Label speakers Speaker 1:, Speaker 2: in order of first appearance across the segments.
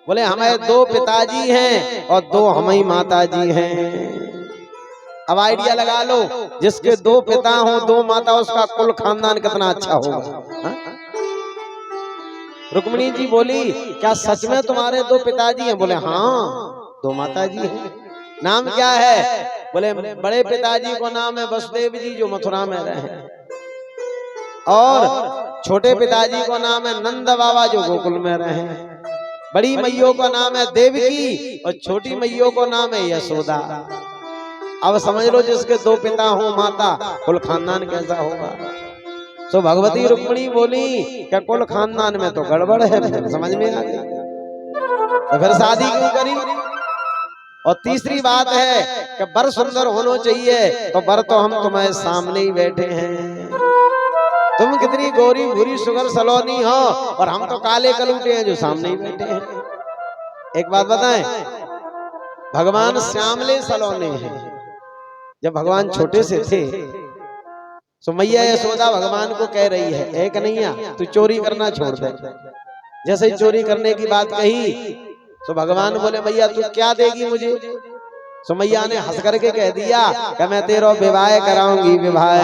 Speaker 1: बोले हमें दो पिताजी हैं और दो हमें माता जी हैं। अब आइडिया लगा लो, जिसके दो पिता हो दो माता, उसका कुल खानदान कितना अच्छा होगा। रुक्मिणी जी बोली क्या सच में तुम्हारे दो पिताजी हैं? बोले हाँ दो माता जी हैं। नाम क्या है? बोले बड़े पिताजी को नाम है वसुदेव जी जो मथुरा में रहे, और छोटे पिताजी को नाम है नंद बाबा जो गोकुल में रहे। बड़ी मैयों का नाम है देवकी और छोटी मैयों को नाम है यशोदा। अब समझ लो जिसके दो पिता हो माता, कुल खानदान कैसा होगा। तो भगवती रुक्मिणी बोली क्या कुल खानदान में तो गड़बड़ है। समझ में आ गई तो फिर शादी क्यों करी। और तीसरी बात है कि बर सुंदर होना चाहिए, तो बर तो हम तुम्हारे सामने ही बैठे हैं। तुम कितनी गोरी भूरी सुगर सलोनी हो और हम तो काले कलूटे हैं जो सामने ही बैठे हैं। एक बात बताएं, भगवान श्यामले सलोने हैं। जब भगवान छोटे से थे तो मैया यशोदा भगवान को कह रही है ए कन्हैया तू चोरी करना छोड़ दे। जैसे ही चोरी करने की बात कही तो भगवान बोले मैया तू क्या देगी मुझे? तो मैया ने हंस करके कह दिया कि मैं तेरा विवाह कराऊंगी। विवाह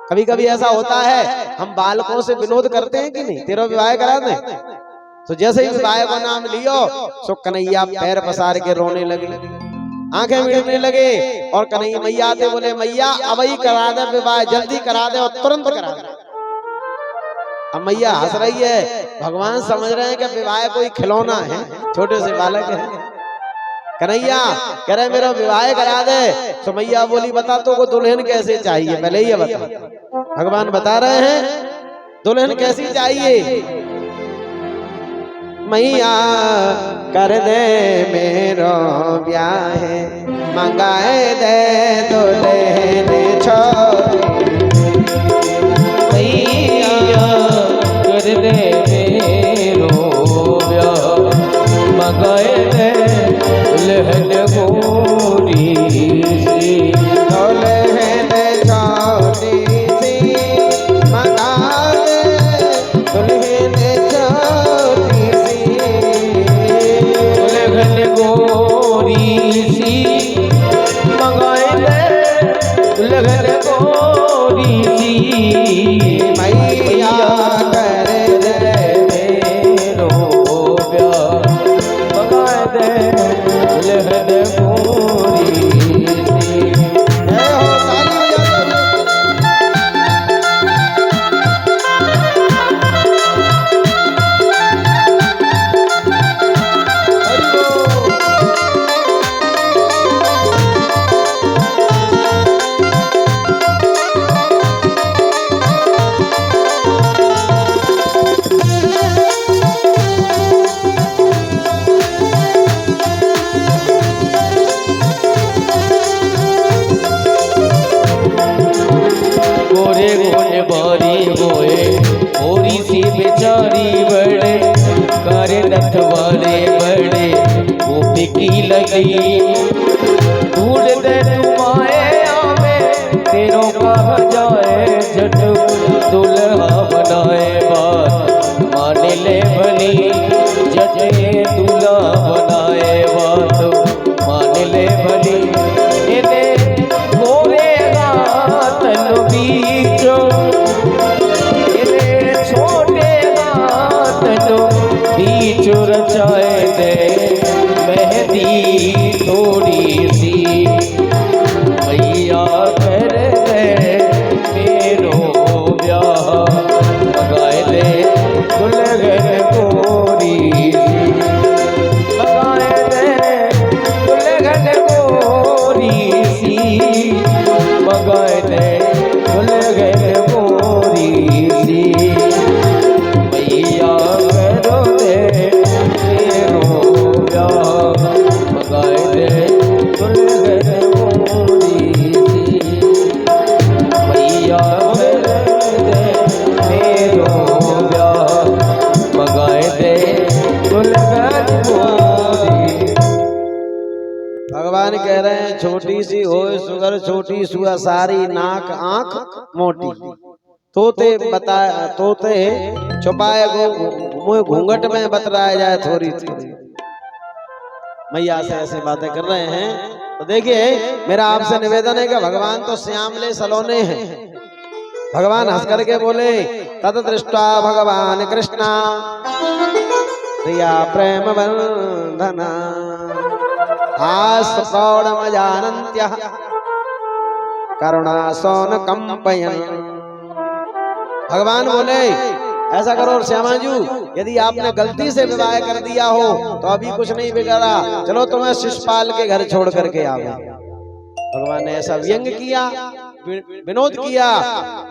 Speaker 1: कभी कभी ऐसा होता है हम बालकों से विनोद करते हैं कि नहीं, तेरा विवाह करा दें। तो जैसे ही विवाह का नाम लियो तो कन्हैया पैर पसार के रोने लगे, आंखें मिलने लगे, और कन्हैया मैया आते बोले मैया अब ही करा दे विवाह, जल्दी करा दे और तुरंत करा दे। अब मैया हंस रही है, भगवान समझ रहे हैं कि विवाह कोई खिलौना है, छोटे से बालक है। कन्हैया कह रहे मेरा विवाह करा दे। तो मैया बोली बता तो को दुल्हन कैसे चाहिए, पहले ही बता। भगवान बता रहे हैं दुल्हन कैसी चाहिए। मैया कर दे मेरो ब्याह, मंगाए दे दुल्हन छोरी।
Speaker 2: मैया कर दे मेरो ब्याह, मंगाए दे दुल्हन गोरी सी।
Speaker 1: दुल्हन छोटी सी मंगाए दुल्हन छोटी सी।
Speaker 2: दुल्हन गोरी सी मंगाए दे दुल्हन गोरी सी।
Speaker 1: मैया कर दे
Speaker 2: मेरो ब्याह, मंगाए दे दुल्हन गोरी सी।
Speaker 1: जय हो ताली
Speaker 2: गोरे गोरे बारी होए होरी सी बेचारी बड़े कारे नथ वाले बड़े गोपी की लगी। ढूंढ दे तुम्हारे आवे तेरों का जाए झट दुल्हा बनाए बात मान ले भली। जटे दूल्हा बनाए बात मान ले भली। बीचो छोटे बीचो रचाए दे मेहंदी थोड़ी सी। मैया कर दे मेरो ब्याह, लगाए दे दुल्हन गोरी सी। लगाए दे दुल्हन गोरी सी, लगाए दे दुल्हन गोरी सी। मैया करो दे मेरो ब्याह, लगाए दे दुल्हन गोरी सी। मैया करो दे मेरो ब्याह, लगाए दे दुल्हन गोरी।
Speaker 1: भगवान कह रहे हैं छोटी सी हो सुगर छोटी सुआ सारी नाक आंख मोटी। तोते छुपाए मुँह घूंघट में बतलाया जाए थोड़ी थोड़ी। मैया से ऐसे बातें कर रहे हैं। तो देखिए मेरा आपसे निवेदन है कि भगवान तो श्यामले सलोने हैं। भगवान हंस करके बोले तद दृष्टा भगवान कृष्णा प्रिया प्रेम बंधना हास प्रौढ़ मजानन्त्य करुणा सोन कंपयन। भगवान बोले ऐसा करो श्यामाजू, यदि आपने गलती से विवाह कर दिया हो तो अभी कुछ नहीं बिगड़ा, चलो तुम्हें शिषपाल के घर छोड़ करके आओ। भगवान ने ऐसा व्यंग किया, विनोद किया,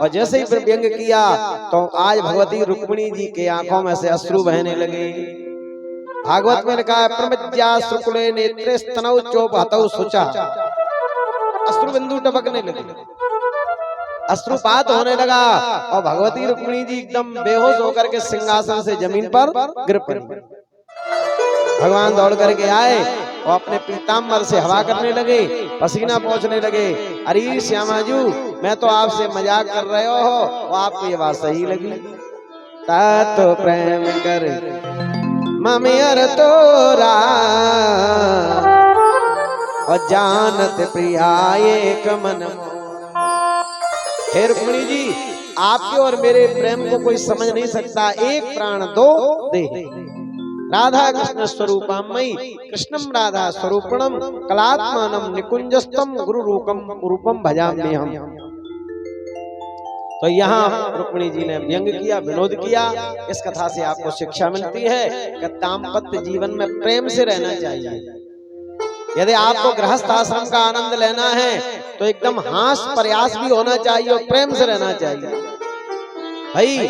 Speaker 1: और जैसे ही व्यंग किया तो आज भगवती रुक्मिणी जी के आंखों में से अश्रु बहने लगे। भागवत में लिखा है प्रमज्या शुक्ले नेत्रे स्तनौ चोप हतौ शुचा, अश्रु बिंदु टपकने लगे, अश्रुपात होने लगा और भगवती रुक्मिणी जी एकदम बेहोश होकर के सिंहासन से जमीन पर गिर पड़ी। भगवान दौड़ करके आए और अपने पीताम्बर से हवा करने लगे, पसीना पोंछने लगे। अरे श्यामाजू, मैं तो आपसे मजाक कर रहे हो और आपको ये बात सही लगी। तात प्रेम कर ममियर तोरा और जानत प्रिया एक मन। हे रुक्मिणी जी, आपके और मेरे प्रेम को कोई समझ नहीं सकता, एक प्राण दो दे। राधा कृष्ण स्वरूपमयी कृष्णम राधा स्वरूपणम कलात्मानम निकुंजस्तम गुरु रूपम भजाम्यहम। तो यहाँ रुक्मिणी जी ने व्यंग किया, विनोद किया। इस कथा से आपको शिक्षा मिलती है कि दाम्पत्य जीवन में प्रेम से रहना चाहिए। यदि आपको गृहस्थ आश्रम का आनंद लेना है तो एकदम हास प्रयास भी होना चाहिए और प्रेम से रहना चाहिए। भाई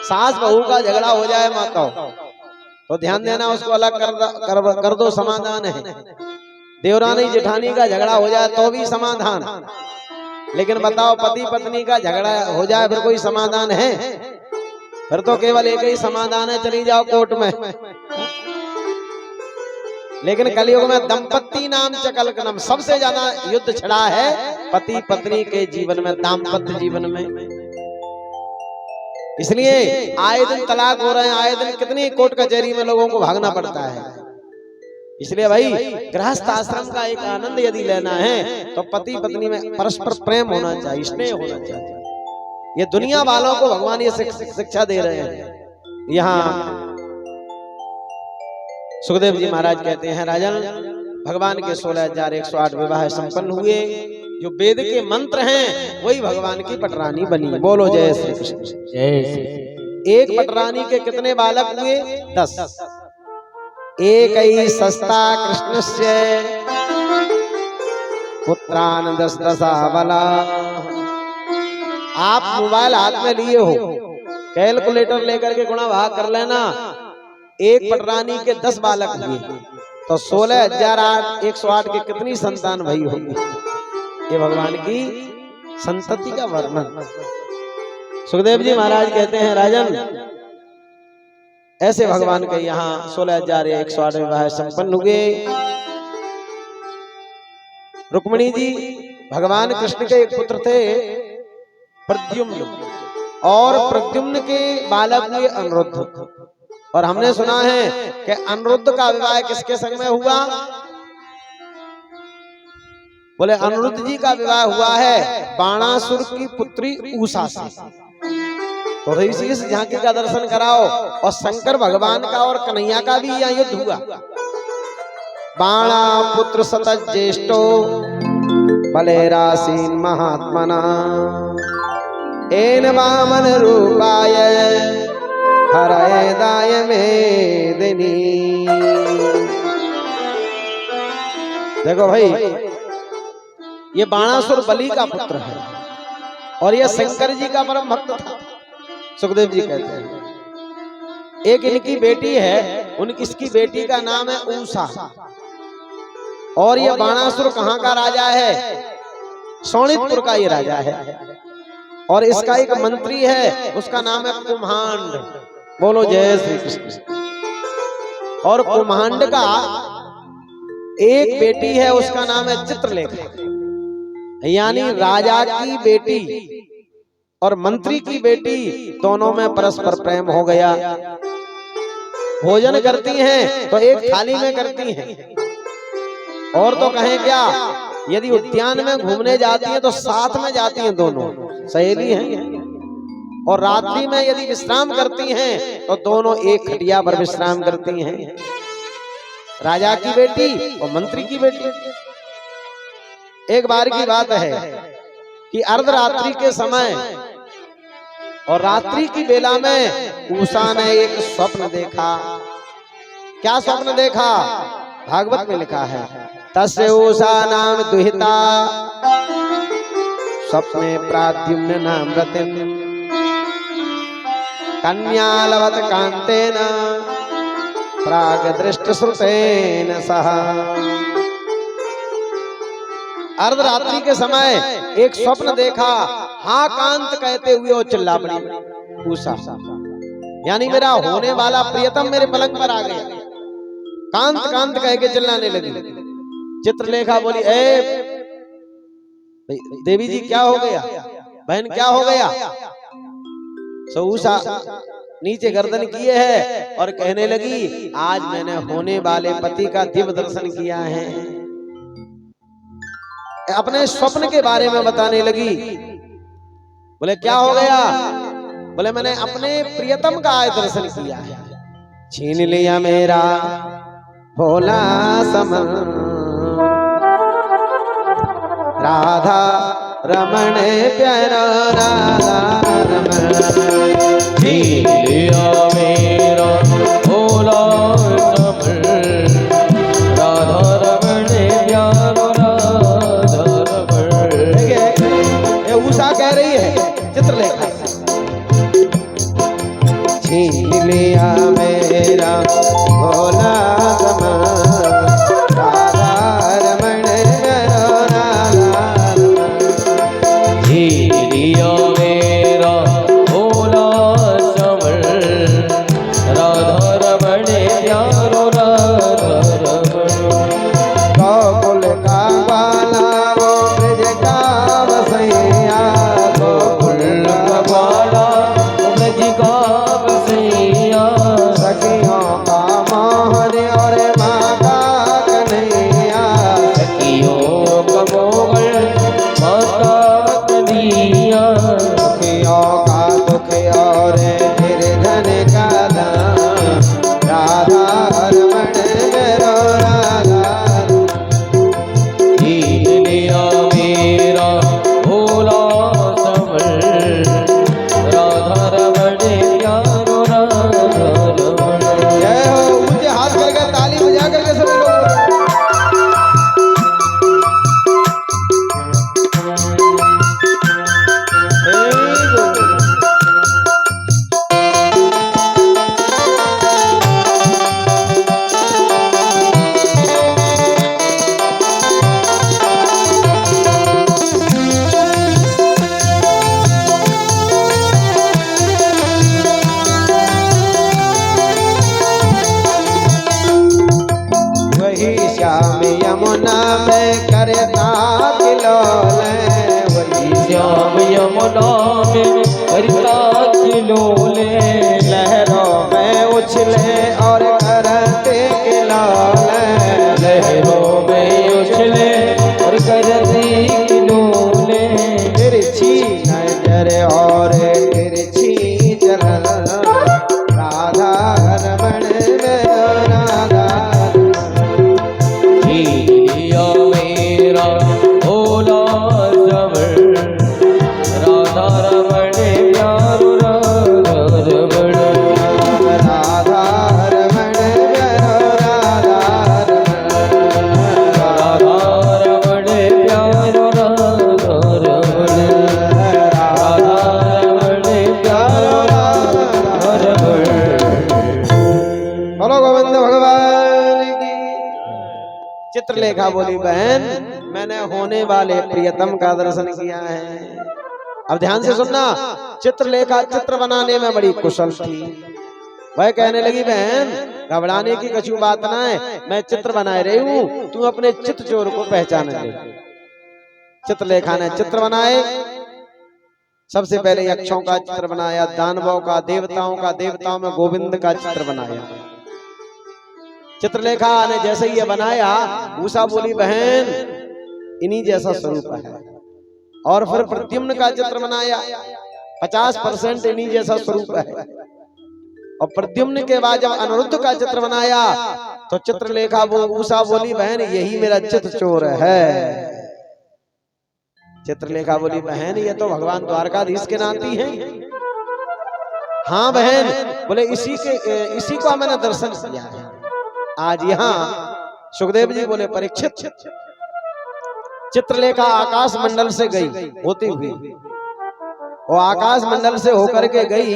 Speaker 1: सास बहू का झगड़ा हो जाए माता तो ध्यान देना, उसको अलग कर दो, समाधान है। देवरानी जेठानी का झगड़ा हो जाए तो भी समाधान, लेकिन बताओ पति पत्नी का झगड़ा हो जाए फिर कोई समाधान है? फिर तो केवल एक ही समाधान है, चली जाओ कोर्ट में। लेकिन कलयुग में दंपत्ति नाम चकलकनम, सबसे ज्यादा युद्ध छिड़ा है पति पत्नी के जीवन में, दाम्पत्य जीवन में। इसलिए आए दिन तलाक हो रहे हैं, आए दिन कितनी कोर्ट कचहरी में लोगों को भागना पड़ता है। इसलिए भाई गृहस्थ आश्रम का एक आनंद यदि लेना है तो पति पत्नी में परस्पर प्रेम होना चाहिए, स्नेह होना चाहिए। ये दुनिया वालों को भगवान ये शिक्षा दे रहे हैं। यहाँ सुखदेव जी महाराज कहते हैं, राजन भगवान के 16,108 विवाह संपन्न हुए। जो वेद के मंत्र हैं वही भगवान की पटरानी बनी। बोलो जय श्री कृष्ण।
Speaker 2: जय श्री।
Speaker 1: एक पटरानी के कितने बालक हुए? 10। एक ही सस्ता कृष्णस्य पुत्रान 10 बला। आप मोबाइल हाथ में लिए हो, कैलकुलेटर लेकर के गुणा भाग कर लेना। एक पटरानी के 10 बालक हुए तो 16,108 के कितनी संतान भई होगी? ये भगवान की संतति का वर्णन। सुखदेव जी महाराज कहते हैं, राजन ऐसे भगवान के यहाँ 16,108 विवाह संपन्न हुए। रुक्मिणी जी भगवान कृष्ण के एक पुत्र थे प्रद्युम्न, और प्रद्युम्न के बालक हुए अनिरुद्ध। और हमने सुना है कि अनिरुद्ध का विवाह किसके संग में हुआ? बोले अनिरुद्ध जी का विवाह हुआ है बाणासुर की पुत्री उषा से। तो इस झांकी का दर्शन कराओ। और शंकर भगवान का और कन्हैया का भी यहाँ युद्ध हुआ। बाणा पुत्र सतत ज्येष्ठो बलेरासीन महात्मना एन वामन रूपाय हरदाय मेदिनी। देखो भाई, ये बाणासुर बलि का पुत्र है और ये शंकर जी का परम भक्त था। सुखदेव जी कहते हैं एक इनकी बेटी है, इसकी बेटी का नाम है उषा। और ये बाणासुर कहाँ का राजा है? शोणितपुर का ये राजा है। और इसका एक मंत्री है, उसका नाम है कुम्हांड। बोलो जय श्री कृष्ण। और कुम्हांड का एक बेटी है, उसका नाम है चित्रलेखा। यानी राजा की बेटी और मंत्री की बेटी दोनों में परस्पर प्रेम हो गया। भोजन करती हैं तो एक थाली में करती हैं, और तो कहें क्या, यदि उद्यान में घूमने जाती हैं तो साथ में जाती हैं, दोनों सहेली हैं। और रात्रि में यदि विश्राम करती हैं तो दोनों एक खटिया पर विश्राम करती हैं। राजा की बेटी और मंत्री की बेटी। एक बार की बात है कि अर्धरात्रि के समय और रात्रि की बेला में उषा ने एक स्वप्न देखा। क्या स्वप्न देखा? भागवत में लिखा है, तस्य उषा नाम दुहिता स्वप्ने प्राद्युम्न नाम रतिम कन्यालवत कांतेन प्राग दृष्ट श्रुतेन सह। अर्धरात्रि के समय एक स्वप्न देखा, हाँ कांत कहते हुए वो चिल्ला पड़ी उषा, यानी मेरा होने वाला प्रियतम मेरे पलंग पर आ गया। कांत कांत कह के चिल्लाने लगी। चित्रलेखा बोली, ए देवी जी क्या हो गया, बहन क्या हो गया? सो उषा नीचे गर्दन किए है और कहने लगी, आज मैंने होने वाले पति का दिव्य दर्शन किया है। अपने स्वप्न के बारे में बताने लगी। बोले क्या हो गया? बोले मैंने अपने प्रियतम का आज दर्शन किया है। छीन लिया मेरा भोला समन राधा रमण प्यारा राधा रमण।
Speaker 2: छीन लिया मेरा भोला समन राधा रमण प्यारा राधा रमण।
Speaker 1: ये उषा कह रही है चित्रलेखा, छीन लिया मेरा भोला समन राधा रमण प्यारा राधा रमण।
Speaker 2: छीन लिया मेरा भोला समन राधा रमण प्यारो राधा रमण।
Speaker 1: गोकुल का बाला वो ब्रज का बसैया, गोकुल का
Speaker 2: बाला ब्रज का बसैया,
Speaker 1: सखियों का मोहन और माँ का कन्हैया।
Speaker 2: सखियों का मोहन माता कन्हैया।
Speaker 1: सखियों का दुख और निर्धन का दान, राधा रमण मेरो राधा रमण।
Speaker 2: छीन लिया मेरा भोला समन राधा रमण प्यारो राधा रमण।
Speaker 1: जय हो, मुझे हाथ करके ताली बजा करके सभी लोग वही श्याम यमुना में करता किलोले, वही
Speaker 2: श्याम यमुना में हरिता किलोले,
Speaker 1: लहरों में उछले और करते किलोले,
Speaker 2: लहरों में उछले और करती किलोले।
Speaker 1: तिरछी नजर और तिरछी चलन, राधा रमण मेरो राधा रमण।
Speaker 2: छीन लिया मेरा भोला समन राधा रमण प्यारो राधा रमण।
Speaker 1: राधा रमण मेरो राधा रमण।
Speaker 2: राधा रमण प्यारो राधा रमण। राधा रमण प्यारो राधा रमण।
Speaker 1: बोलो गोविंद भगवान की। चित्रलेखा बोली, बहन मैंने होने वाले प्रियतम का दर्शन किया है। अब ध्यान से सुनना, चित्रलेखा चित्र बनाने में बड़ी कुशल थी। वह कहने लगी, बहन घबराने की कछु बात ना है, मैं चित्र बना रही हूँ, तू अपने चित्त चोर को पहचान ले। चित्रलेखा ने चित्र बनाए। सबसे पहले यक्षों का चित्र बनाया, दानवों का, देवताओं का, देवताओं में गोविंद का चित्र बनाया। चित्रलेखा ने जैसे ये बनाया, उषा बोली बहन इन्हीं जैसा स्वरूप है। और फिर प्रद्युम्न का चित्र बनाया, 50% इन्हीं जैसा स्वरूप है। और प्रद्युम्न के बाद जब अनिरुद्ध का चित्र बनाया तो चित्रलेखा वो उषा बोली बहन यही मेरा चित चोर है। चित्रलेखा बोली बहन ये तो भगवान द्वारकाधीश के नाती हैं। हाँ बहन, बोले इसी को मैंने दर्शन किया है आज यहाँ। सुखदेव जी बोले परीक्षित, चित्रलेखा आकाश मंडल से गई होती हुई, वो आकाश मंडल से होकर के गई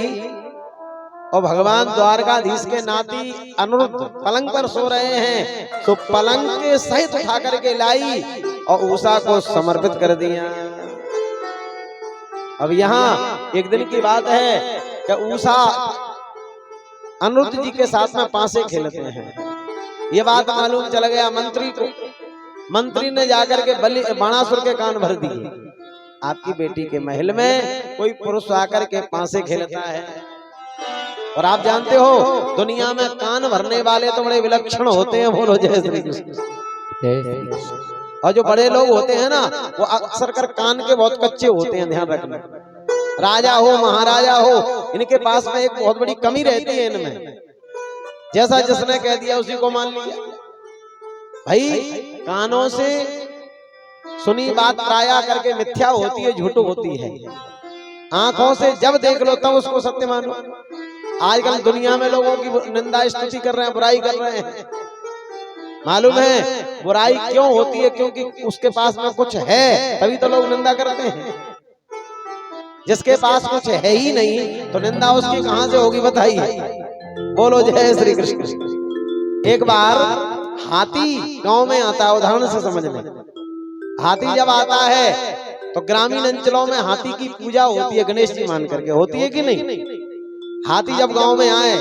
Speaker 1: और भगवान द्वारकाधीश के नाती अनिरुद्ध पलंग पर सो रहे हैं, तो पलंग के सहित उठा करके लाई और उषा को समर्पित कर दिया। अब यहाँ एक दिन की बात है कि उषा अनिरुद्ध जी के साथ में पासे खेलते हैं। ये बात मालूम चल गया मंत्री को। मंत्री ने जाकर के बाणासुर के कान भर दिए, आपकी बेटी के महल में कोई पुरुष आकर के पासे खेलता है। और आप जानते हो दुनिया में कान भरने वाले तो बड़े विलक्षण होते हैं। बोलो जय श्री कृष्ण। और जो बड़े लोग होते हैं ना वो अक्सर कर कान के बहुत कच्चे होते हैं, ध्यान रखना। राजा हो महाराजा हो, इनके पास में एक बहुत बड़ी कमी रहती है इनमें, जैसा जिसने कह दिया उसी को मान लिया। भाई कानों से सुनी बात प्राया करके मिथ्या होती है, झूठ होती है। आंखों से जब देख लो तब उसको सत्य मानो। आजकल दुनिया में लोगों की निंदा स्तुति कर रहे हैं, बुराई कर रहे हैं। मालूम है बुराई क्यों होती है? क्योंकि उसके पास में कुछ है तभी तो लोग निंदा करते हैं। जिसके पास कुछ है ही नहीं तो निंदा उसकी कहां से होगी बताइए। बोलो जय श्री कृष्ण। एक बार हाथी गांव में आता है, उदाहरण से समझ लें। हाथी जब आता है तो ग्रामीण अंचलों में हाथी की पूजा होती है, गणेश जी मान करके होती है कि नहीं? हाथी जब गांव में आए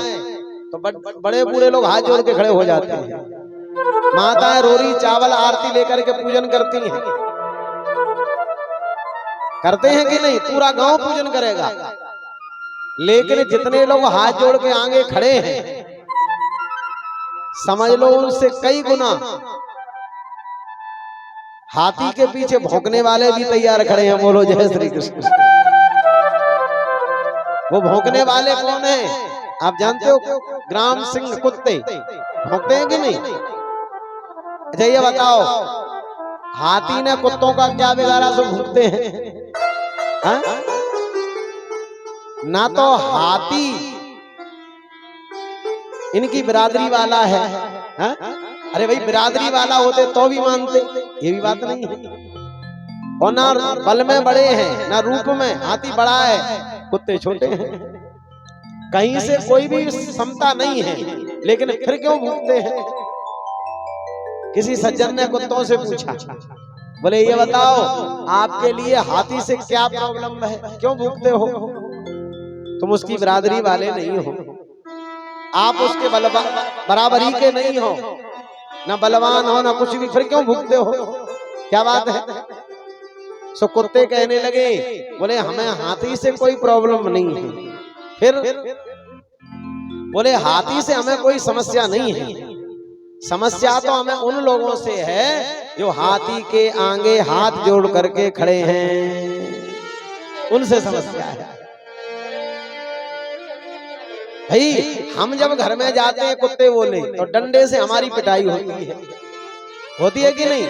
Speaker 1: तो बड़े बूढ़े लोग हाथ जोड़ के खड़े हो जाते हैं। माताएं रोरी चावल आरती लेकर के पूजन करती हैं। करते हैं कि नहीं? पूरा गांव पूजन करेगा। लेकिन जितने लोग हाथ जोड़ के आगे खड़े हैं समझ लो उनसे कई गुना हाथी के पीछे भौंकने वाले भी तैयार खड़े हैं। बोलो जय श्री कृष्ण। वो भौंकने वाले कौन है आप जानते हो? ग्राम सिंह कुत्ते भौंकते हैं कि नहीं? अच्छा ये बताओ हाथी ने कुत्तों का क्या बिगाड़ा सो भौंकते हैं? ना तो हाथी इनकी बिरादरी वाला है, हा? अरे भाई बिरादरी वाला होते तो भी मानते, ये भी बात नहीं है। और ना बल में बड़े हैं ना रूप में, हाथी बड़ा है कुत्ते छोटे हैं। कहीं से कोई भी क्षमता नहीं है लेकिन फिर क्यों भूखते हैं? किसी सज्जन ने कुत्तों से पूछा, बोले ये बताओ आपके लिए हाथी से क्या प्रॉब्लम है, क्यों भूखते हो? तुम उसकी बिरादरी वाले नहीं हो, आप उसके बराबरी के नहीं हो, ना बलवान हो ना कुछ भी, फिर क्यों भूखते हो? क्या बात है? सो कुत्ते कहने लगे, बोले हमें हाथी से कोई प्रॉब्लम नहीं है। फिर बोले हाथी से हमें कोई समस्या नहीं है, समस्या तो हमें उन लोगों से है जो हाथी के आगे हाथ जोड़ करके खड़े हैं, उनसे समस्या है। भाई हम जब घर में जाते हैं कुत्ते बोले तो डंडे से हमारी पिटाई होती है कि नहीं?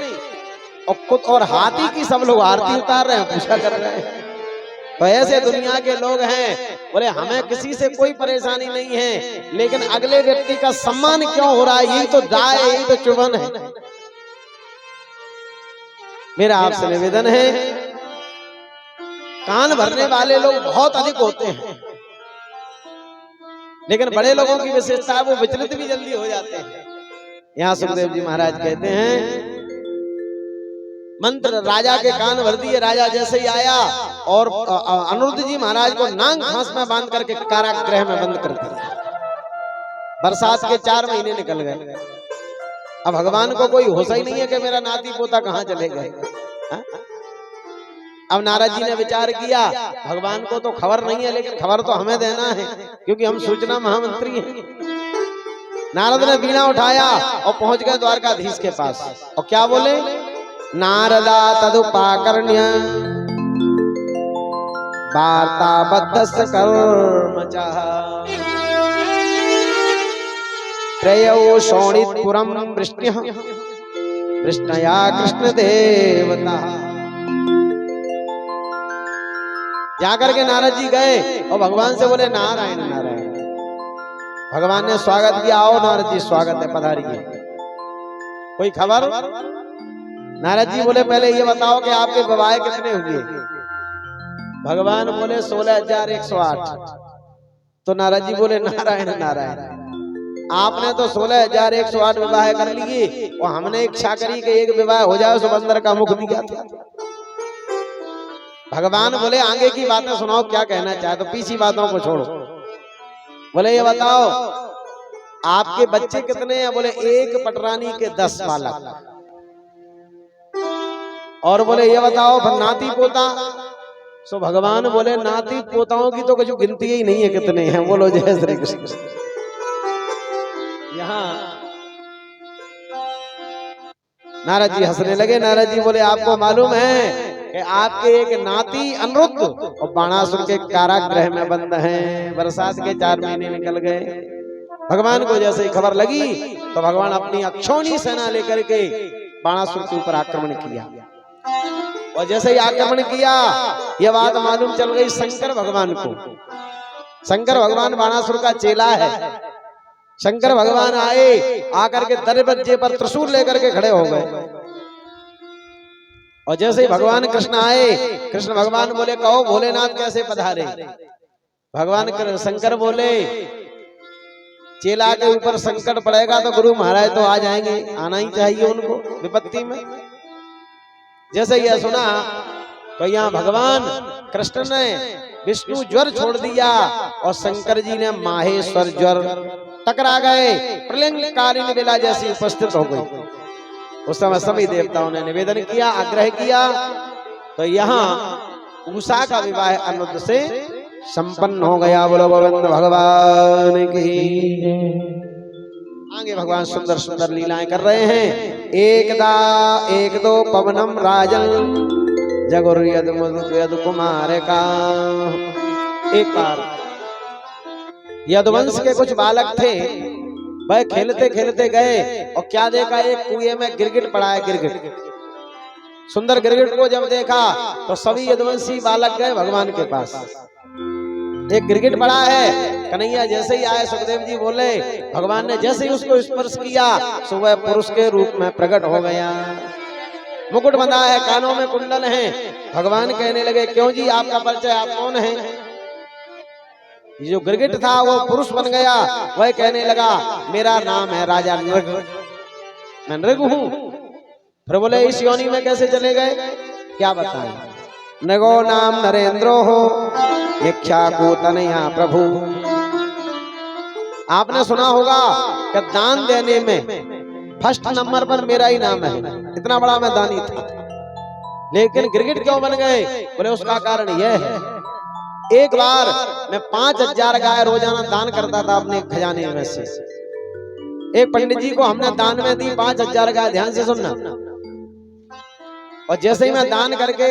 Speaker 1: और हाथी की सब लोग आरती उतार रहे हैं, पूजा कर रहे हैं। तो ऐसे दुनिया के लोग हैं, बोले हमें किसी से कोई परेशानी नहीं है लेकिन अगले व्यक्ति का सम्मान क्यों हो रहा है? यही तो दाय, यही तो चुभन है। मेरा आपसे निवेदन है, कान भरने वाले लोग बहुत अधिक होते हैं लेकिन बड़े लोगों की विशेषता है वो विचलित भी जल्दी हो जाते हैं। यहाँ सुखदेव जी महाराज कहते हैं मंत्र राजा के कान भर दिए। राजा जैसे ही आया और अनिरुद्ध जी महाराज को नांग फांस में बांध करके कारागृह में बंद कर दिया। बरसात के 4 महीने निकल गए। अब भगवान को कोई होश ही नहीं है कि मेरा नाती पोता कहाँ चले गए। अब नारद जी ने विचार किया भगवान को तो खबर नहीं है लेकिन खबर तो हमें देना है क्योंकि हम सूचना महामंत्री हैं। नारद ने बीणा उठाया और पहुंच गए द्वारकाधीश के पास और क्या बोले, नारदा तदुपाकर्ण्य वार्ता बद्धस्य कर्मचः त्रयौ शोणितपुरं वृष्ण्यः वृष्णया कृष्ण देवता। जाकर के नारद जी गए और भगवान से बोले नारायण नारायण। भगवान ने स्वागत किया, आओ नारद जी स्वागत है, पधारिए। कोई खबर? नारद जी बोले पहले ये बताओ कि आपके विवाह कितने हुए? भगवान बोले 16,108। तो नारद जी बोले नारायण नारायण, आपने तो 16,108 विवाह कर लिए और हमने इच्छा करी कि एक विवाह हो जाए, उस बंदर का मुख दिया था। भगवान बोले आगे की बातें सुनाओ, क्या कहना चाहे, तो पीछे बातों को छोड़ो। बोले ये बताओ आपके बच्चे कितने हैं? बोले एक पटरानी के 10 बालक। और बोले ये बताओ फिर नाती पोता? सो भगवान बोले नाती पोताओं की तो कुछ गिनती ही नहीं है कितने हैं। बोलो जय श्री कृष्ण। यहाँ नारद जी हंसने लगे। नारद जी बोले आपको मालूम है कि आपके एक नाती अनिरुद्ध और बाणासुर के कारागृह में बंद हैं। बरसात के 4 महीने निकल गए। भगवान को जैसे ही खबर लगी तो भगवान अपनी अक्षौणी सेना लेकर के बाणासुर के ऊपर आक्रमण किया। और जैसे ही आक्रमण किया यह बात मालूम चल गई शंकर भगवान को। शंकर भगवान बाणासुर का चेला है। शंकर भगवान आए, आकर के दरवाजे पर त्रिशूल लेकर के खड़े हो गए। और जैसे ही भगवान कृष्ण आए, कृष्ण भगवान बोले कहो भोलेनाथ कैसे पधारे? भगवान शंकर बोले चेला के ऊपर संकट पड़ेगा तो गुरु महाराज तो आ जाएंगे, आना ही चाहिए उनको विपत्ति में। जैसे यह सुना तो यहाँ भगवान कृष्ण ने विष्णु ज्वर छोड़ दिया और शंकर जी ने माहेश्वर ज्वर टकरा गए। प्रलयंकारिणी बेला जैसी उपस्थित हो गई। उस समय सभी देवताओं ने निवेदन किया, आग्रह किया, तो यहाँ उषा का विवाह अनिरुद्ध से संपन्न हो गया। बोलो गोविंद भगवान की। आगे भगवान सुंदर सुंदर लीलाएं कर रहे हैं। एकदा एक दो पवनम राजन जगुर यद कुमार का। एक बार यदुवंश के कुछ बालक थे, वह खेलते खेलते गए और क्या देखा, एक कुएं में गिरगिट पड़ा है। गिरगिट, सुंदर गिरगिट को जब देखा तो सभी यदुवंशी बालक गए भगवान के पास। एक गिरगिट पड़ा है, कन्हैया जैसे ही आए सुखदेव जी बोले, भगवान ने जैसे ही उसको स्पर्श किया तो वह पुरुष के रूप में प्रकट हो गया। मुकुट बंधा है, कानों में कुंडल हैं। भगवान कहने लगे क्यों जी आपका परिचय, आप कौन हैं? जो गिरगिट था वो पुरुष बन गया। वह कहने लगा मेरा नाम है राजा नृग, मैं नृग हूँ। फिर बोले इस योनि में कैसे चले गए, क्या बताएं? नगो नाम नरेंद्रो हो इच्छाकू तनया प्रभु। आपने सुना होगा कि दान देने में फर्स्ट नंबर पर मेरा ही नाम है, इतना बड़ा मैं दानी था। लेकिन गिरगिट क्यों बन गए? बोले उसका कारण यह है, एक बार मैं 5,000 गाय रोजाना दान करता था अपने खजाने में से। एक पंडित जी को हमने दान में दी 5,000 गाय, ध्यान से सुनना। और जैसे ही मैं दान करके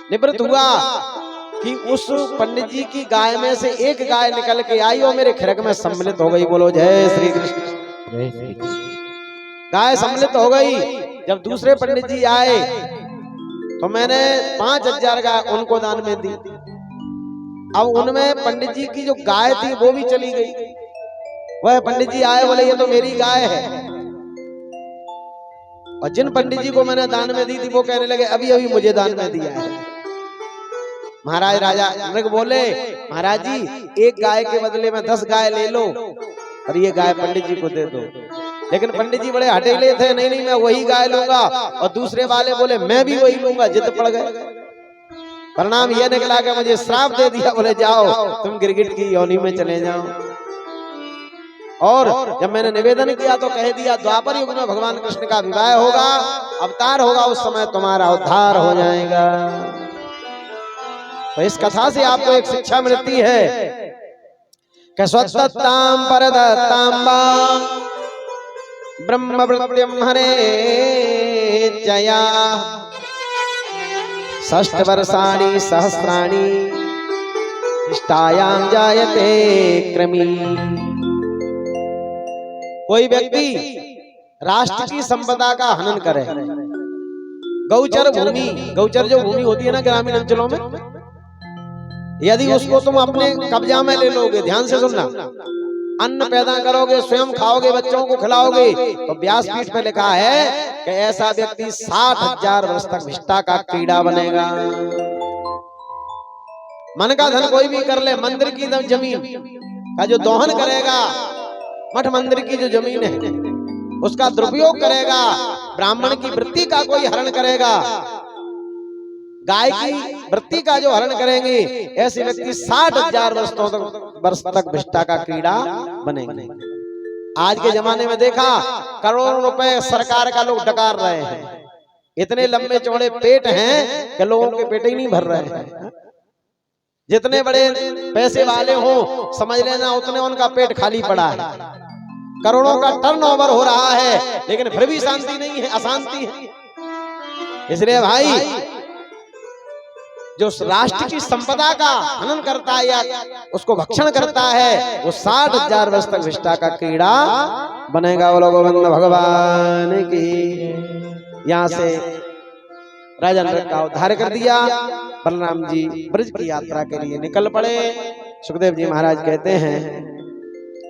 Speaker 1: निवृत्त हुआ कि उस पंडित जी की गाय में से एक गाय निकल के आई और मेरे खिरक में सम्मिलित हो गई। बोलो जय श्री कृष्ण। गाय सम्मिलित हो गई। जब दूसरे पंडित जी आए तो मैंने 5,000 गाय उनको दान में दी। अब उनमें पंडित जी की जो गाय थी वो भी चली गई। वह पंडित जी आए, बोले ये तो मेरी गाय है। और जिन पंडित जी को मैंने दान में दी थी वो कहने लगे अभी अभी मुझे दान में दिया है। महाराज राजा नृग बोले महाराज जी एक गाय के बदले में 10 गाय ले लो और ये गाय पंडित जी को दे दो। लेकिन पंडित जी बड़े हटेले थे, नहीं नहीं मैं वही गाय लूंगा। और दूसरे वाले बोले मैं भी वही लूंगा। जिद पड़ गए। परिणाम यह निकला कि मुझे श्राप दे दिया। बोले जाओ तुम गिरगिट की योनि में चले जाओ। और जब मैंने निवेदन किया तो कह दिया द्वापर युग में भगवान कृष्ण का विवाह होगा, अवतार होगा, उस समय तुम्हारा उद्धार हो जाएगा। तो इस कथा से आपको एक शिक्षा मिलती है कसवत्तां परदत्तांबा ब्रह्मवृत्यं हरे जया षष्ठवर्षाणि सहस्राणि इष्टायां जायते क्रमी। कोई व्यक्ति राष्ट्र की संपदा का हनन करे, गौचर भूमि, गौचर जो भूमि होती है ना ग्रामीण अंचलों में, यदि उसको तुम अपने कब्जा में ले लोगे, ध्यान से सुनना, अन्न पैदा करोगे, स्वयं खाओगे, बच्चों को खिलाओगे, तो व्यासपीठ पे लिखा है कि ऐसा व्यक्ति 60,000 वर्ष तक भिष्टा का कीड़ा बनेगा। मन का धन कोई भी कर ले, मंदिर की जमीन का जो दोहन करेगा, मठ मंदिर की जो जमीन है उसका दुरुपयोग करेगा, ब्राह्मण की वृत्ति का कोई हरण करेगा, गाय की वृत्ति का जो हरण करेंगे, ऐसे व्यक्ति 60,000 वर्ष तक भिष्टा का कीड़ा बनेंगे। आज के जमाने में देखा, करोड़ों रुपए सरकार का लोग डकार रहे हैं, इतने लंबे चौड़े पेट हैं कि लोगों के पेट ही नहीं भर रहे हैं। जितने बड़े पैसे वाले हो समझ लेना उतने उनका पेट खाली पड़ा है, करोड़ों का टर्नओवर हो रहा है, लेकिन फिर भी शांति नहीं है, अशांति है। इसलिए भाई जो राष्ट्र की संपदा का हनन करता है या उसको भक्षण करता है, वो 60,000 वर्ष तक भिष्टा का कीड़ा बनेगा। बोलो गोविंद भगवान की। यहाँ से राजा नरक का उद्धार कर दिया, बलराम जी ब्रज की यात्रा के लिए निकल पड़े। सुखदेव जी महाराज कहते हैं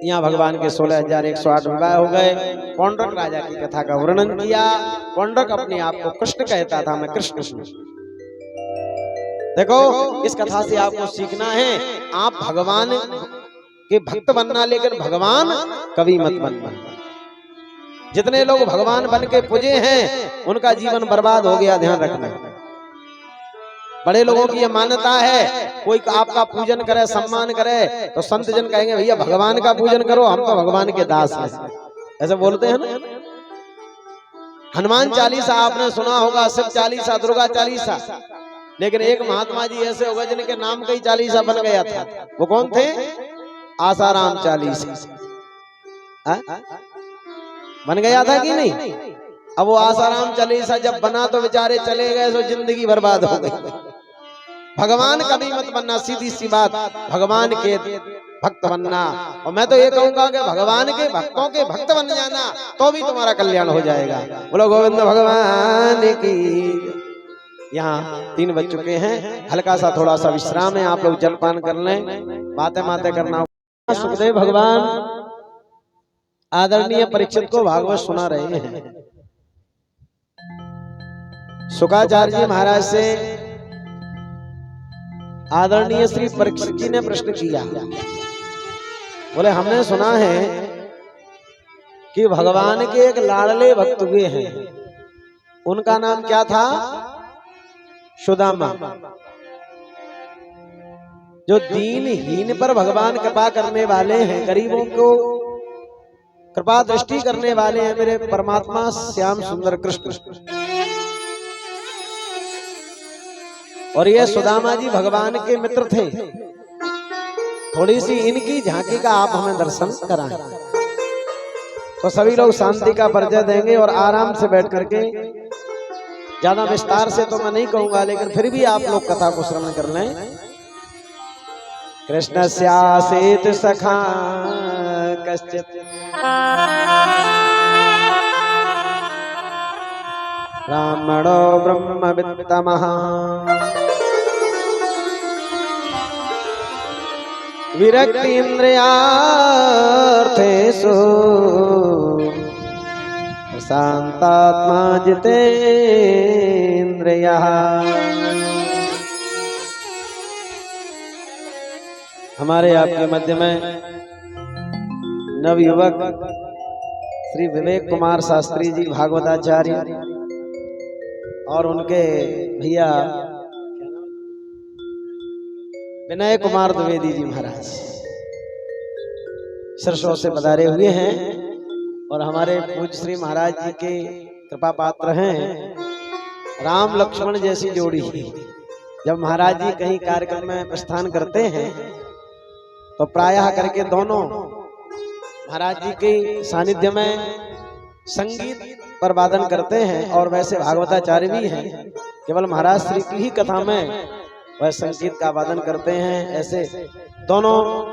Speaker 1: यहाँ भगवान के 16,108 विवाह हो गए। पौंड्रक राजा की कथा का वर्णन किया। पौंड्रक अपने आप को कृष्ण कहता था, मैं कृष्ण। देखो इस कथा से आपको सीखना है, आप भगवान के भक्त बनना, लेकिन भगवान कभी मत बनना। जितने लोग भगवान बन के पूजे हैं उनका जीवन बर्बाद हो गया, ध्यान रखना। बड़े लोगों की यह मान्यता है, कोई आपका पूजन करे, सम्मान करे तो संत जन कहेंगे भैया भगवान का पूजन करो, हम तो भगवान के दास हैं, ऐसे बोलते हैं ना। हनुमान चालीसा आपने सुना होगा, शिव चालीसा, दुर्गा चालीसा, लेकिन एक महात्मा जी ऐसे हो गए जिनके नाम का ही चालीसा बन गया था। वो कौन थे? आसाराम चालीसा बन गया था कि नहीं? अब वो आसाराम चालीसा जब बना तो बेचारे चले गए, तो जिंदगी बर्बाद हो गई। भगवान कभी मत बनना, सीधी सी बात, भगवान के भक्त बनना। और मैं तो ये कहूंगा कि भगवान के भक्तों के भक्त बन जाना, तो भी तुम्हारा कल्याण हो जाएगा। बोलो गोविंद भगवान की। यहाँ 3 बज चुके हैं, हल्का सा थोड़ा सा विश्राम है, आप लोग जलपान कर लें, बातें करना। सुखदेव भगवान आदरणीय परीक्षित को भागवत सुना रहे हैं। शुकाचार्य जी महाराज से आदरणीय श्री परीक्षित जी ने प्रश्न किया, बोले हमने सुना है कि भगवान के एक लाडले भक्त हुए हैं, उनका नाम क्या था? सुदामा। जो दीनहीन पर भगवान कृपा करने वाले हैं, गरीबों को कृपा दृष्टि करने वाले हैं मेरे परमात्मा श्याम सुंदर कृष्ण। और ये सुदामा जी भगवान के मित्र थे। थोड़ी सी इनकी झांकी का आप हमें दर्शन कराएं, तो सभी लोग शांति का परिचय देंगे और आराम से बैठ करके, ज्यादा विस्तार से तो मैं नहीं कहूंगा, लेकिन फिर भी आप लोग कथा को श्रवण कर लें। कृष्ण स्यासेत सखा कश्चित ब्राह्मणो ब्रह्मवित्तमः विरक्ति इंद्रियार्थेषु शांतात्मा जितेन्द्रियः। हमारे आपके मध्य में नवयुवक श्री विवेक कुमार शास्त्री जी भागवताचार्य और उनके भैया विनय कुमार द्विवेदी जी महाराज सरसों से पधारे हुए हैं और हमारे पूज्य श्री महाराज जी के कृपा पात्र हैं। राम लक्ष्मण जैसी जोड़ी। जब महाराज जी कहीं कार्यक्रम में प्रस्थान करते हैं तो तो प्रायः करके दोनों महाराज जी के सानिध्य में संगीत पर वादन करते हैं और वैसे भागवताचार्य भी हैं, केवल महाराज श्री की ही कथा में वह संगीत का वादन करते हैं। ऐसे दोनों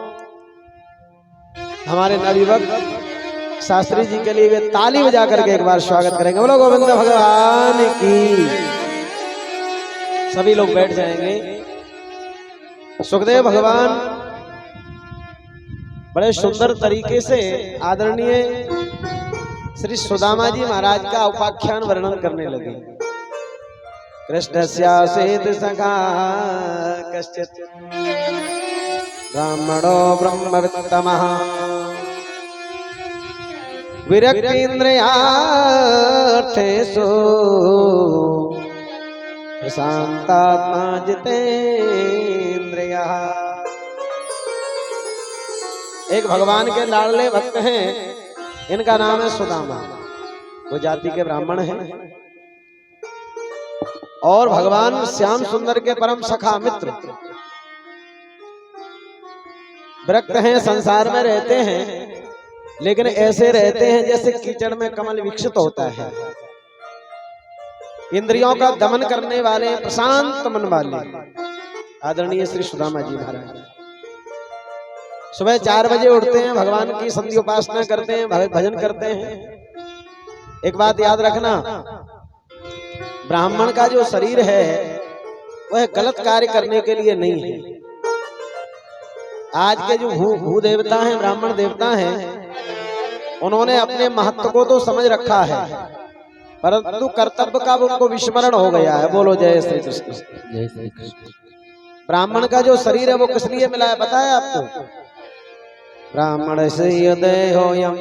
Speaker 1: हमारे नवयुवक शास्त्री जी के लिए वे ताली बजा करके एक बार स्वागत करेंगे। बोलो गोविंद भगवान की। सभी लोग बैठ जाएंगे। सुखदेव भगवान बड़े सुंदर तरीके से आदरणीय श्री सुदामा जी महाराज का उपाख्यान वर्णन करने लगे। कृष्णस्यासेत सखा कश्चित् ब्राह्मणो ब्रह्मवित्तमः विरक्तीन्द्रियार्थेषु प्रशान्तात्मा जितेन्द्रियः। एक भगवान के लाडले भक्त हैं, इनका नाम है सुदामा। वो जाति के ब्राह्मण हैं और भगवान श्याम सुंदर के परम सखा मित्र। विरक्त हैं, संसार में रहते हैं, लेकिन ऐसे रहते हैं जैसे कीचड़ में कमल विकसित होता है। इंद्रियों का दमन करने वाले, प्रशांत मन वाले आदरणीय श्री सुदामा जी महाराज सुबह 4 बजे उठते हैं, भगवान की संध्या उपासना करते हैं, भजन करते हैं। एक बात याद रखना, ब्राह्मण का जो शरीर है वह गलत कार्य करने के लिए नहीं है। आज के जो भू देवता हैं, ब्राह्मण देवता हैं, उन्होंने अपने महत्व को तो समझ रखा है, परंतु कर्तव्य का उनको विस्मरण हो गया है। बोलो जय श्री कृष्ण।
Speaker 2: जय श्री कृष्ण।
Speaker 1: ब्राह्मण का जो शरीर है वो किस लिए मिला है पता है आपको? ब्राह्मण से देहोयम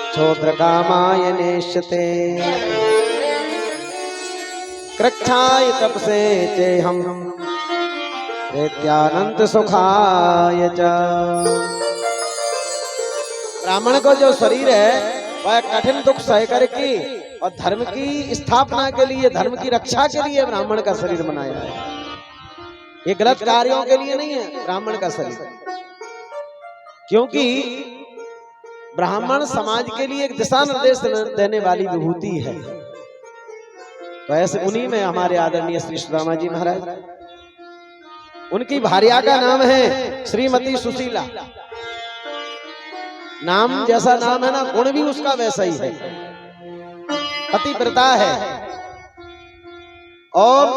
Speaker 1: क्षोत्र कामाय नेष्यते कृच्छाय तपसे चेहम प्रेत्यानंत सुखाय च। ब्राह्मण को जो शरीर है वह कठिन दुख सह करके और धर्म की स्थापना के लिए, धर्म की रक्षा के लिए ब्राह्मण का शरीर बनाया है। ये गलत कार्यों के लिए नहीं है ब्राह्मण का शरीर, क्योंकि ब्राह्मण समाज के लिए एक दिशा निर्देश देने वाली विभूति है। तो ऐसे उन्हीं में हमारे आदरणीय श्री सुदामा जी महाराज, उनकी भार्या का नाम है श्रीमती सुशीला। नाम जैसा नाम है ना, गुण भी उसका वैसा ही है, पतिव्रता है। और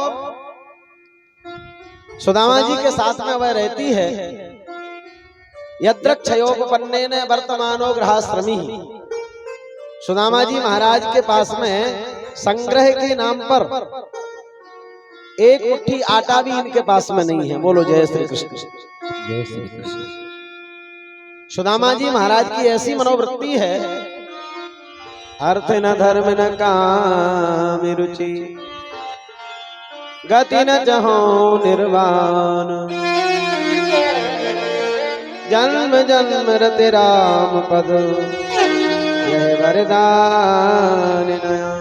Speaker 1: सुदामा जी के साथ में वह रहती है। यद्रक्षयोपपन्नेन वर्तमानो गृहाश्रमी। सुदामा जी महाराज के पास में संग्रह के नाम पर एक मुट्ठी आटा भी इनके पास में नहीं है। बोलो जय श्री कृष्ण।
Speaker 2: जय श्री कृष्ण।
Speaker 1: सुदामा जी महाराज की ऐसी मनोवृत्ति है, अर्थ न धर्म न काम रुचि गति न जहो निर्वाण जन्म जन्म रति राम पद यह वरदान नया।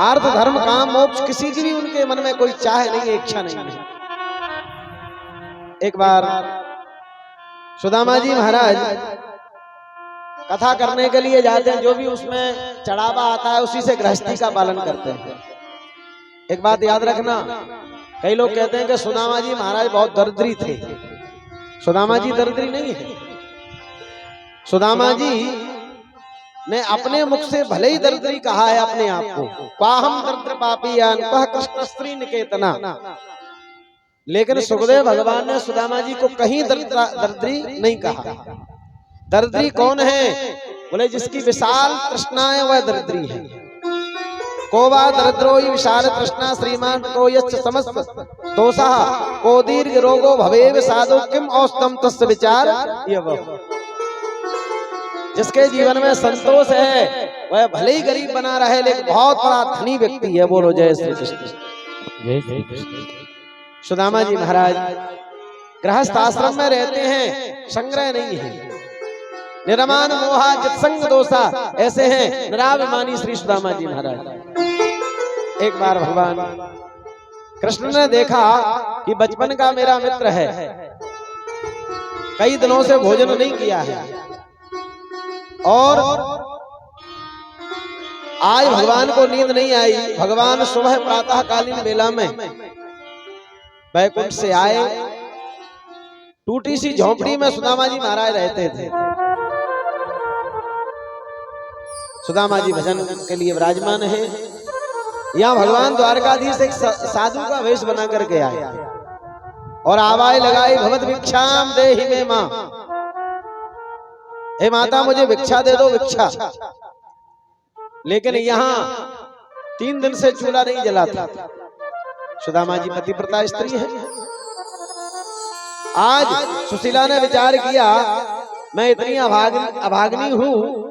Speaker 1: अर्थ धर्म काम मोक्ष किसी की भी उनके मन में कोई चाह नहीं है, इच्छा नहीं है। एक बार सुदामा जी महाराज कथा करने के लिए जाते हैं, जो भी उसमें चढ़ावा आता है उसी से गृहस्थी का पालन करते हैं। एक बात याद रखना, कई लोग कहते हैं कि सुदामा जी महाराज बहुत दरिद्री थे। सुदामा जी दरिद्री नहीं है। सुदामा जी ने अपने मुख से भले ही दरिद्री कहा है अपने आप को, पाहम दरिद्र पापियान पह कृष्ण स्त्री निकेतना, लेकिन सुखदेव भगवान ने सुदामा जी को कहीं दरिद्री नहीं कहा। दरिद्री कौन है? बोले जिसकी विशाल तृष्णा है वह दरिद्री है। को वा दरिद्रो ही विशाल तृष्णा श्रीमान को यच्च समस्त दोषा को दीर्घ रोगो भवेव साधु किम औस्तम तस्य विचार। जिसके जीवन में संतोष है वह भले ही गरीब बना रहे लेकिन बहुत बड़ा धनी व्यक्ति है। बोलो जय श्री कृष्ण।
Speaker 2: जय श्री कृष्ण।
Speaker 1: सुदामा जी महाराज गृहस्थ आश्रम में रहते हैं, संग्रह नहीं है। निरमान मोहा जित्संग दोषा ऐसे हैं निराभिमानी श्री सुदामा जी महाराज। एक बार भगवान कृष्ण ने देखा कि बचपन का मेरा मित्र है, कई दिनों से भोजन नहीं किया है और आज भगवान को नींद नहीं आई। भगवान सुबह प्रातः कालीन बेला में वैकुंठ से आए। टूटी सी झोंपड़ी में सुदामा जी महाराज रहते थे। सुदामा जी भजन के लिए विराजमान है। यहाँ भगवान द्वारकाधीश एक साधु का वेश बना करके आए और आवाज लगाई, भगवत भिक्षाम देहि मे मां। हे माता मुझे भिक्षा दे दो, भिक्षा। लेकिन यहाँ 3 दिन से चूल्हा नहीं जला था। सुदामा जी पतिव्रता स्त्री है। आज सुशीला ने विचार किया, मैं इतनी अभागनी हूं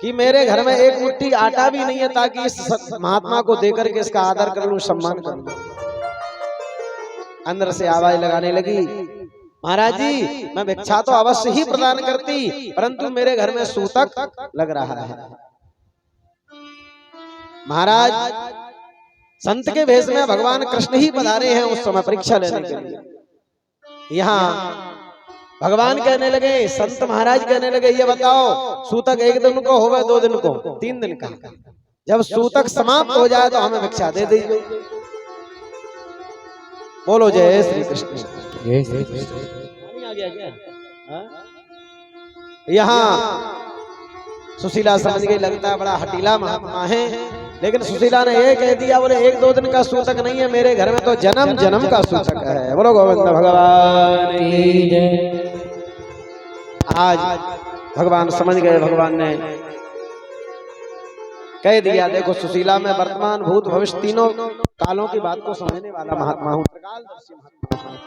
Speaker 1: कि मेरे घर में एक मुट्ठी आटा भी नहीं है ताकि इस महात्मा को देकर के इसका आदर कर लूं, सम्मान कर लूं। अंदर से आवाज लगाने लगी, महाराज जी मैं भिक्षा तो अवश्य ही प्रदान करती, परंतु मेरे घर में सूतक लग रहा है। महाराज संत के भेष में भगवान कृष्ण ही पधारे हैं उस समय परीक्षा लेने के लिए। यहाँ भगवान कहने लगे, संत महाराज कहने लगे, ये बताओ सूतक 1 दिन को होगा, 2 दिन को, 3 दिन का? जब सूतक समाप्त हो जाए तो हमें भिक्षा दे दीजिए। बोलो जय श्री कृष्ण।
Speaker 2: जय श्री कृष्ण।
Speaker 1: यहाँ सुशीला समझ गई, लगता है बड़ा हटीला महात्मा है। लेकिन सुशीला ने ये कह दिया, बोले 1-2 दिन का सूतक नहीं है, मेरे घर में तो जन्म जन्म का सूतक है। बोलो गोविंद भगवान की जय। आज भगवान समझ गए। भगवान ने कह दिया, देखो सुशीला में वर्तमान भूत भविष्य तीनों कालों की बात को समझने वाला महात्मा हूँ, त्रिकालदर्शी महात्मा हूं।